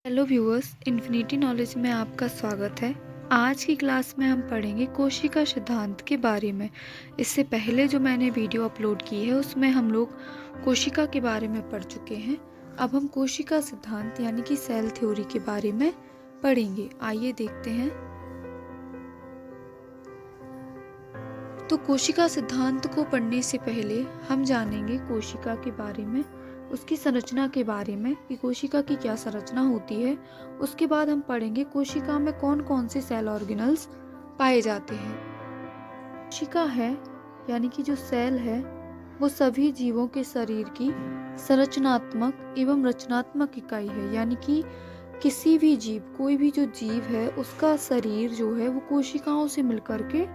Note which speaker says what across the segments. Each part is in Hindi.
Speaker 1: हेलो व्यूअर्स, इन्फिनिटी नॉलेज में आपका स्वागत है। आज की क्लास में हम पढ़ेंगे कोशिका सिद्धांत के बारे में। इससे पहले जो मैंने वीडियो अपलोड की है उसमें हम लोग कोशिका के बारे में पढ़ चुके हैं। अब हम कोशिका सिद्धांत यानी कि सेल थ्योरी के बारे में पढ़ेंगे। आइए देखते हैं। तो कोशिका सिद्धांत को पढ़ने से पहले हम जानेंगे कोशिका के बारे में, उसकी संरचना के बारे में कि कोशिका की क्या संरचना होती है। उसके बाद हम पढ़ेंगे कोशिका में कौन कौन से सेल ऑर्गेनल्स पाए जाते हैं। कोशिका है यानी कि जो सेल है वो सभी जीवों के शरीर की संरचनात्मक एवं रचनात्मक इकाई है। यानी कि किसी भी जीव, कोई भी जो जीव है उसका शरीर जो है वो कोशिकाओं से मिलकर के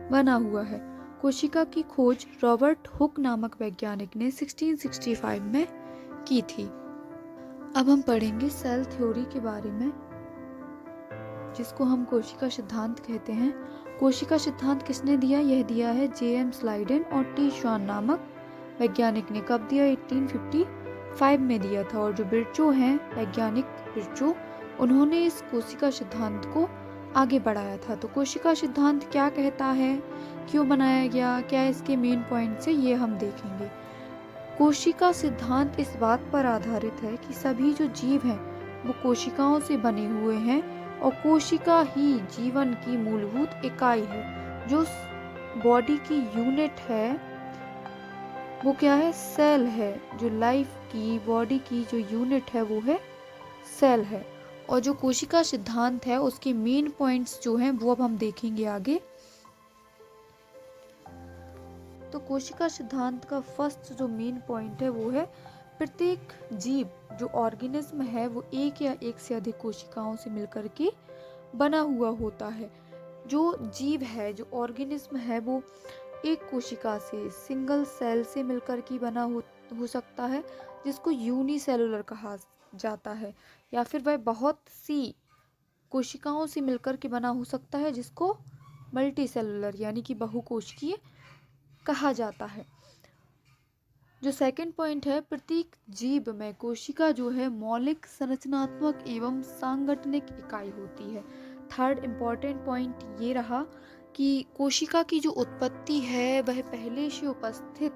Speaker 1: बना हुआ है। कोशिका की खोज रॉबर्ट हुक नामक वैज्ञानिक ने 1665 में की थी। अब हम पढ़ेंगे सेल थ्योरी के बारे में, जिसको हम कोशिका सिद्धांत कहते हैं। कोशिका सिद्धांत किसने दिया? यह दिया है जे.एम. स्लाइडेन और टी. श्वान नामक वैज्ञानिक ने। कब दिया? 1855 में दिया था। और जो बिरचो हैं, वैज्ञानिक बिरचो, उन्होंने इस कोशिका सिद्धांत को आगे बढ़ाया था। तो कोशिका सिद्धांत क्या कहता है, क्यों बनाया गया, क्या इसके मेन पॉइंट्स है, ये हम देखेंगे। कोशिका सिद्धांत इस बात पर आधारित है कि सभी जो जीव हैं वो कोशिकाओं से बने हुए हैं और कोशिका ही जीवन की मूलभूत इकाई है। जो बॉडी की यूनिट है वो क्या है? सेल है। जो लाइफ की, बॉडी की जो यूनिट है वो है सेल है। और जो कोशिका सिद्धांत है उसके मेन पॉइंट्स जो हैं वो अब हम देखेंगे आगे। तो कोशिका सिद्धांत का फर्स्ट जो मेन पॉइंट है वो है प्रत्येक जीव, जो ऑर्गेनिज्म है वो एक या एक से अधिक कोशिकाओं से मिलकर के बना हुआ होता है। जो जीव है, जो ऑर्गेनिज्म है, वो एक कोशिका से, सिंगल सेल से मिलकर के बना हो सकता है, जिसको यूनिसेलुलर कहा जाता है। या फिर वह बहुत सी कोशिकाओं से मिलकर के बना हो सकता है, जिसको मल्टीसेलुलर यानी कि बहुकोशिकीय कहा जाता है। जो सेकंड पॉइंट है, प्रत्येक जीव में कोशिका जो है मौलिक, संरचनात्मक एवं सांगठनिक इकाई होती है। थर्ड इम्पॉर्टेंट पॉइंट ये रहा कि कोशिका की जो उत्पत्ति है वह पहले से उपस्थित,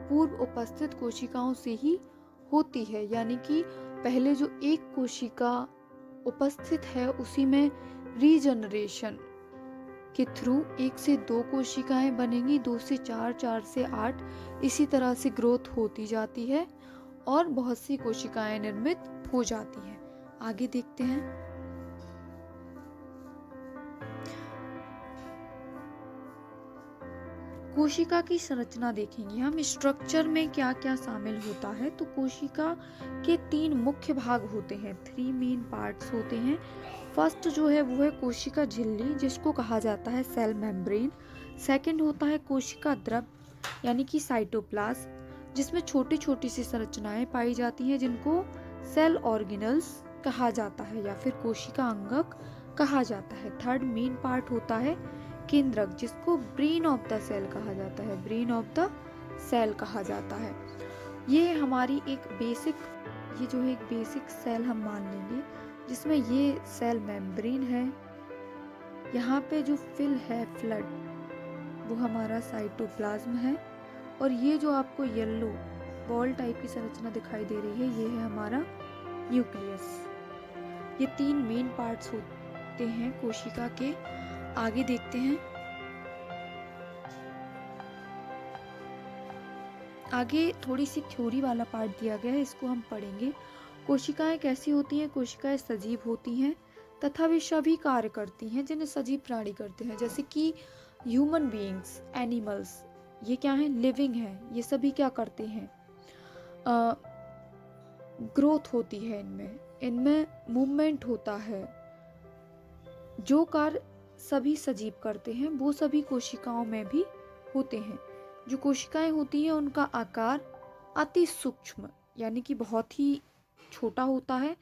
Speaker 1: पूर्व उपस्थित कोशिकाओं से ही होती है। यानी कि पहले जो एक कोशिका उपस्थित है उसी में रीजनरेशन के थ्रू 1 से 2 कोशिकाएं बनेंगी, 2 से 4, 4 से 8, इसी तरह से ग्रोथ होती जाती है और बहुत सी कोशिकाएं निर्मित हो जाती हैं। आगे देखते हैं। कोशिका की संरचना देखेंगे हम, स्ट्रक्चर में क्या क्या शामिल होता है। तो कोशिका के 3 मुख्य भाग होते हैं, 3 मेन पार्ट्स होते हैं। फर्स्ट जो है वो है कोशिका झिल्ली, जिसको कहा जाता है सेल मेम्ब्रेन। सेकंड होता है कोशिका द्रव यानी कि साइटोप्लाज्म, जिसमें छोटी छोटी सी संरचनाएं पाई जाती हैं, जिनको सेल ऑर्गेनल्स कहा जाता है या फिर कोशिका अंगक कहा जाता है। थर्ड मेन पार्ट होता है केंद्रक, जिसको ब्रेन ऑफ द सेल कहा जाता है, ब्रेन ऑफ द सेल कहा जाता है। ये हमारी एक बेसिक, ये जो है एक बेसिक सेल हम मान लेंगे, जिसमें ये सेल मेम्ब्रेन है। यहाँ पे जो फिल है, फ्लड, वो हमारा साइटोप्लाज्म है। और ये जो आपको येलो बॉल टाइप की संरचना दिखाई दे रही है, ये है हमारा न्यूक्लियस। ये 3 मेन पार्ट्स होते हैं कोशिका के। आगे देखते हैं। आगे थोड़ी सी थ्योरी वाला पार्ट दिया गया है, इसको हम पढ़ेंगे। कोशिकाएं कैसी होती हैं? कोशिकाएं सजीव होती हैं तथा वे सभी कार्य करती हैं जिन्हें सजीव प्राणी करते हैं, जैसे कि ह्यूमन बीइंग्स, एनिमल्स, ये क्या है? लिविंग है। ये सभी क्या करते हैं? ग्रोथ होती है इनमें, इनमें मूवमेंट होता है। जो कार्य सभी सजीव करते हैं वो सभी कोशिकाओं में भी होते हैं। जो कोशिकाएं होती हैं उनका आकार अति सूक्ष्म यानी कि बहुत ही छोटा होता है।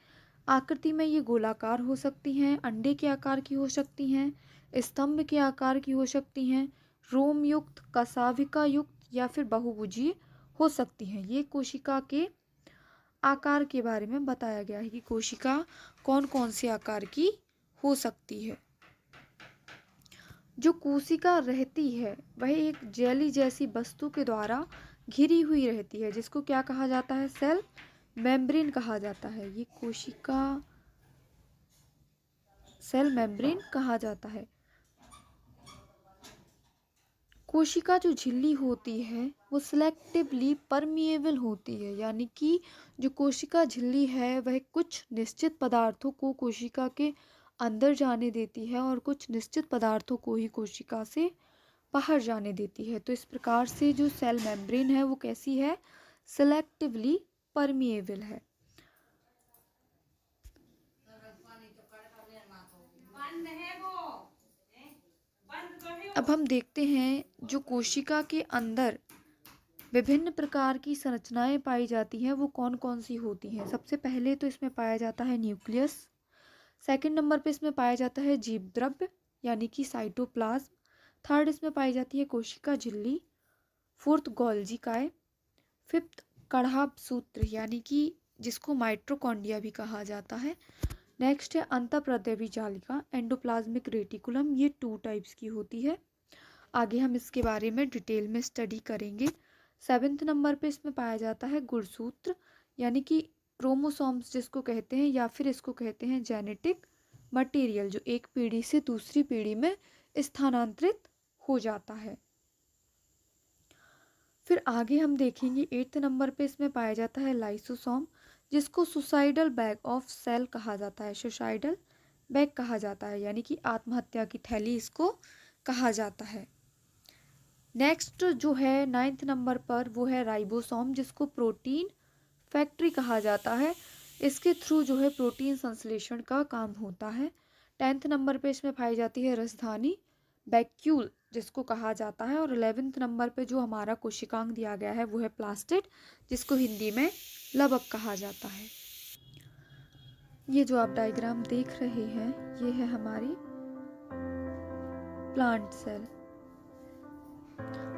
Speaker 1: आकृति में ये गोलाकार हो सकती हैं, अंडे के आकार की हो सकती हैं, स्तंभ के आकार की हो सकती हैं, रोम युक्त, कसाविका युक्त या फिर बहुभुजीय हो सकती हैं। ये कोशिका के आकार के बारे में बताया गया है कि कोशिका कौन कौन से आकार की हो सकती है। जो कोशिका रहती है वह एक जेली जैसी वस्तु के द्वारा घिरी हुई रहती है, जिसको क्या कहा जाता है? सेल मेम्ब्रेन कहा जाता है। ये कोशिका सेल मेम्ब्रेन कहा जाता है। कोशिका जो झिल्ली होती है वो सिलेक्टिवली परमिएबल होती है, यानी कि जो कोशिका झिल्ली है वह कुछ निश्चित पदार्थों को कोशिका के अंदर जाने देती है और कुछ निश्चित पदार्थों को ही कोशिका से बाहर जाने देती है। तो इस प्रकार से जो सेल मेम्ब्रेन है वो कैसी है? सिलेक्टिवली परमिएबल है। अब हम देखते हैं जो कोशिका के अंदर विभिन्न प्रकार की संरचनाएं पाई जाती हैं वो कौन कौन सी होती हैं। सबसे पहले तो इसमें पाया जाता है न्यूक्लियस। सेकंड नंबर पे इसमें पाया जाता है जीवद्रव्य यानी कि साइटोप्लाज्म। थर्ड इसमें पाई जाती है कोशिका झिल्ली। फोर्थ गोल्जी काय। फिफ्थ कढ़ाव सूत्र यानी कि जिसको माइटोकॉन्ड्रिया भी कहा जाता है। नेक्स्ट है अंतःप्रद्रवी जालिका एंडोप्लाज्मिक रेटिकुलम। ये 2 टाइप्स की होती है। आगे हम इसके बारे में डिटेल में स्टडी करेंगे। 7th नंबर पे इसमें पाया जाता है गुणसूत्र यानी कि क्रोमोसोम्स जिसको कहते हैं, या फिर इसको कहते हैं जेनेटिक मटेरियल, जो एक पीढ़ी से दूसरी पीढ़ी में स्थानांतरित हो जाता है। फिर आगे हम देखेंगे 8th नंबर पे इसमें पाया जाता है लाइसोसोम, जिसको सुसाइडल बैग ऑफ सेल कहा जाता है। सुसाइडल बैग कहा जाता है यानी कि आत्महत्या की थैली इसको कहा जाता है। नेक्स्ट जो है 9th नंबर पर वो है राइबोसोम, जिसको प्रोटीन फैक्ट्री कहा जाता है। इसके थ्रू जो है प्रोटीन संश्लेषण का काम होता है। 10th नंबर पे इसमें पाई जाती है राजधानी वैक्यूल जिसको कहा जाता है। और 11th नंबर पे जो हमारा कोशिकांग दिया गया है वो है प्लास्टिड, जिसको हिंदी में लवक कहा जाता है। ये जो आप डायग्राम देख रहे हैं ये है हमारी प्लांट सेल,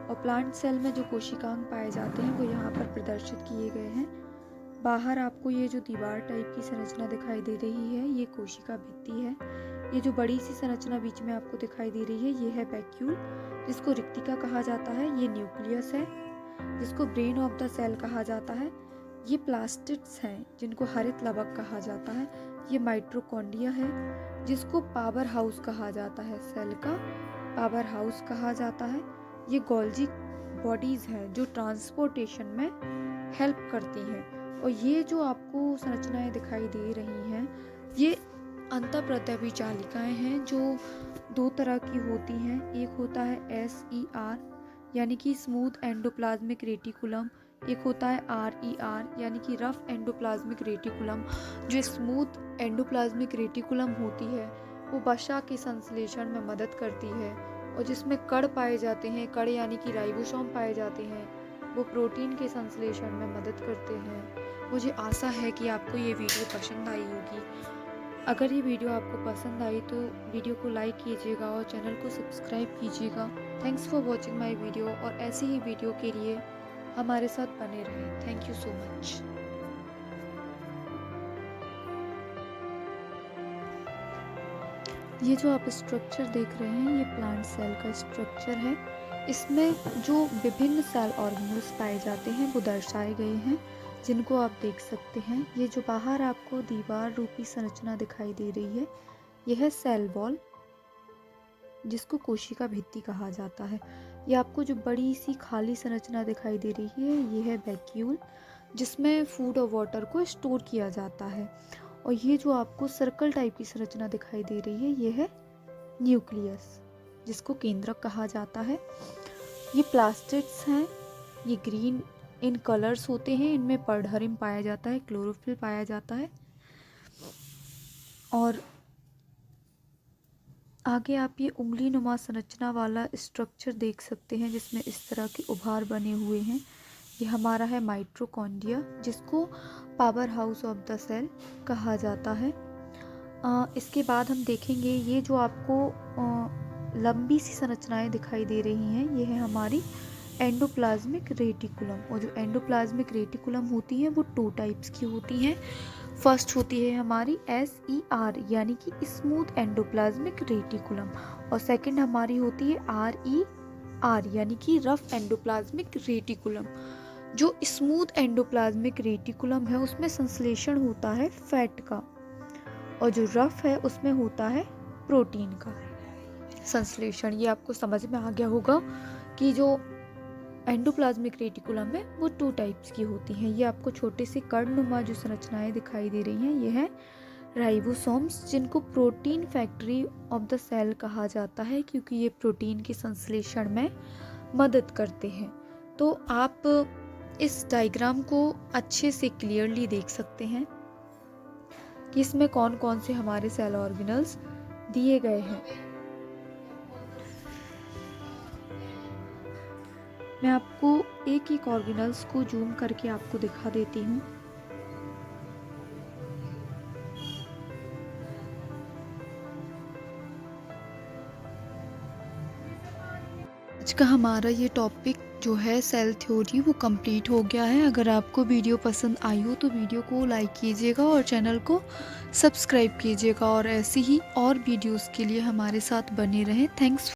Speaker 1: और प्लांट सेल में जो कोशिकांग पाए जाते हैं वो यहाँ पर प्रदर्शित किए गए हैं। बाहर आपको ये जो दीवार टाइप की संरचना दिखाई दे रही है ये कोशिका भित्ति है। ये जो बड़ी सी संरचना बीच में आपको दिखाई दे रही है ये है वैक्यूल, जिसको रिक्तिका कहा जाता है। ये न्यूक्लियस है जिसको ब्रेन ऑफ द सेल कहा जाता है। ये प्लास्टिड्स हैं जिनको हरित लवक कहा जाता है। ये माइटोकॉन्ड्रिया है जिसको पावर हाउस कहा जाता है, सेल का पावर हाउस कहा जाता है। ये गोल्जी बॉडीज हैं जो ट्रांसपोर्टेशन में हेल्प करती हैं। और ये जो आपको संरचनाएं दिखाई दे रही हैं ये अंतःप्रद्रवी जालिकाएं हैं जो 2 तरह की होती हैं। एक होता है SER यानी कि स्मूथ एंडोप्लाज्मिक रेटिकुलम, एक होता है RER यानी कि रफ एंडोप्लाज्मिक रेटिकुलम। जो स्मूथ एंडोप्लाज्मिक रेटिकुलम होती है वो वसा के संश्लेषण में मदद करती है, और जिसमें कण पाए जाते हैं, कण यानी कि राइबोसोम पाए जाते हैं, वो प्रोटीन के संश्लेषण में मदद करते हैं। मुझे आशा है कि आपको ये वीडियो पसंद आई होगी। अगर ये वीडियो आपको पसंद आई तो वीडियो को लाइक कीजिएगा और चैनल को सब्सक्राइब कीजिएगा। Thanks for watching my video, और ऐसे ही वीडियो के लिए हमारे साथ बने रहें। Thank you so much. ये जो आप स्ट्रक्चर देख रहे हैं ये प्लांट सेल का स्ट्रक्चर है। इसमें जो विभिन्न सेल ऑर्गेनल्स पाए जाते हैं वो दर्शाए गए हैं, जिनको आप देख सकते हैं। ये जो बाहर आपको दीवार रूपी संरचना दिखाई दे रही है यह है सेल वॉल, जिसको कोशिका भित्ति कहा जाता है। ये आपको जो बड़ी सी खाली संरचना दिखाई दे रही है ये है वैक्यूल, जिसमें फूड और वाटर को स्टोर किया जाता है। और ये जो आपको सर्कल टाइप की संरचना दिखाई दे रही है ये है न्यूक्लियस, जिसको केंद्रक कहा जाता है। ये प्लास्टिड्स हैं, ये ग्रीन इन कलर्स होते हैं, इनमें पर्डहरिम पाया जाता है, क्लोरोफिल पाया जाता है। और आगे आप ये उंगली नुमा संरचना वाला स्ट्रक्चर देख सकते हैं जिसमें इस तरह के उभार बने हुए हैं। ये हमारा है माइटोकॉन्ड्रिया, जिसको powerhouse of the cell कहा जाता है। इसके बाद हम देखेंगे ये जो आपको लंबी सी संरचनाएं दिखाई दे रही हैं ये है हमारी एंडोप्लाज्मिक रेटिकुलम। और जो एंडोप्लाज्मिक रेटिकुलम होती है वो 2 टाइप्स की होती हैं। फर्स्ट होती है हमारी SER यानी कि स्मूथ एंडोप्लाज्मिक रेटिकुलम, और सेकंड हमारी होती है RER यानी कि रफ एंडोप्लाज्मिक रेटिकुलम। जो स्मूथ एंडोप्लाज्मिक रेटिकुलम है उसमें संश्लेषण होता है फैट का, और जो रफ है उसमें होता है प्रोटीन का संश्लेषण। ये आपको समझ में आ गया होगा कि जो एंडोप्लाज्मिक रेटिकुलम है वो 2 टाइप्स की होती हैं। ये आपको छोटे से कर्णनुमा जो संरचनाएं दिखाई दे रही हैं ये है राइबोसोम्स, जिनको protein factory of the cell कहा जाता है क्योंकि ये प्रोटीन के संश्लेषण में मदद करते हैं। तो आप इस डायग्राम को अच्छे से क्लियरली देख सकते हैं कि इसमें कौन कौन से हमारे सेल ऑर्गेनल्स दिए गए हैं। मैं आपको एक एक ऑर्गेनल्स को जूम करके आपको दिखा देती हूँ। आज का हमारा ये टॉपिक जो है सेल थ्योरी वो कंप्लीट हो गया है। अगर आपको वीडियो पसंद आई हो तो वीडियो को लाइक कीजिएगा और चैनल को सब्सक्राइब कीजिएगा, और ऐसे ही और वीडियोस के लिए हमारे साथ बने रहें। थैंक्स।